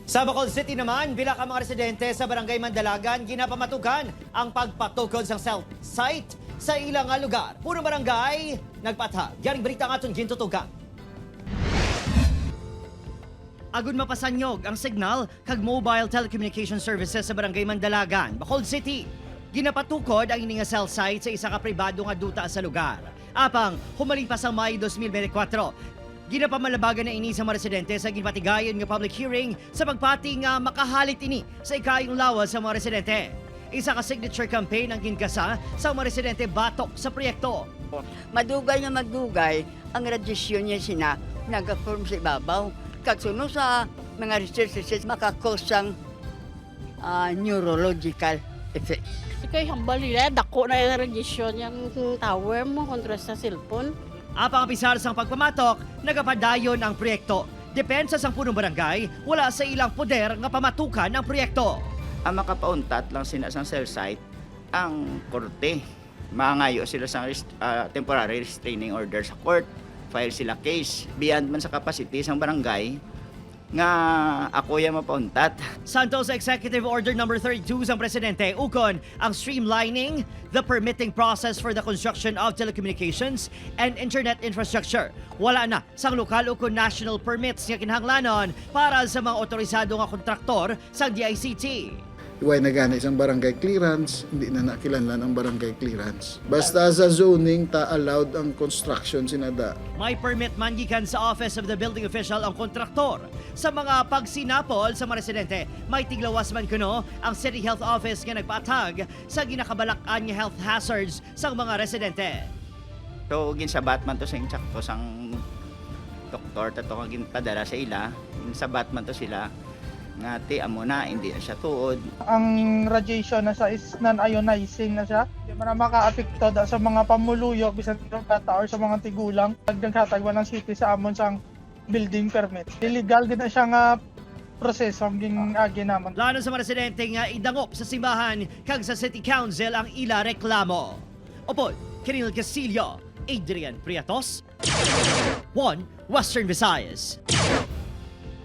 Sa Bacolod City naman, bilang ang mga residente sa Barangay Mandalagan, ginapamatukan ang pagpatukod ng cell site sa ilang lugar. Puro barangay, nagpatag. Yaring balita ang atong gintutugan. Agun mapasanyog ang signal kag mobile telecommunication services sa Barangay Mandalagan, Bacolod City. Ginapatukod ang ining cell site sa isa ka pribado nga duta sa lugar. Apang humalipas ang Mayo 2024, ginapamalabagan na ini sa mga residente sa ginpatigayon nga public hearing sa pagpati nga makahalit ini sa ikayong lawas sa mga residente. Isa ka signature campaign ang ginkasa sa mga residente batok sa proyekto. Madugay nga madugay ang radyasyon niya sina nag-form sa ibabaw. Kagsuno sa mga researchers makakosang neurological effect. Ikay hambal nila, dako na yung radiation yung tower mo kontra sa cellphone. Apang apisar sang pagpamatok, nagapadayon ang proyekto. Depensa sang punong barangay, wala sa ilang poder nga pamatukan ang proyekto. Ang makapauntat lang sina sa cell site ang korte. Mangayo sila sa temporary restraining order sa court. File sila case. Beyond man sa capacity sang barangay nga ako yung mapauntat. Santos Executive Order No. 32 sang Presidente ukon ang streamlining the permitting process for the construction of telecommunications and internet infrastructure. Wala na sang lokal ukon national permits nga kinahanglanon para sa mga otorisado nga kontraktor sa DICT. Iway na gani isang barangay clearance, hindi na nakilanlan ang barangay clearance. Basta sa zoning, allowed ang construction sinada. May permit man gikan sa Office of the Building Official ang kontraktor. Sa mga pagsinapol sa mga residente, may tiglawas man kuno ang City Health Office nga nagpatag sa ginakabalakan nga health hazards sa mga residente. So ginsabat man to sa insakto sang doktor tato nga ginpadala sa ila. Ginsabat man to sila nga ti amo na hindi na siya tuod. Ang radiation na sa is non-ionizing na siya. Di man na maka-apekto sa mga pamuluyok bisan sa bata or sa mga tigulang. Naghatagwan ng city sa amon sang building permit. Illegal din na siya nga proseso ang ginagi naman. Lalo sa mga residente nga idangop sa simbahan kag sa City Council ang ila reklamo. Opod, Kirinil Castillo, Adrian Priatos, 1 Western Visayas.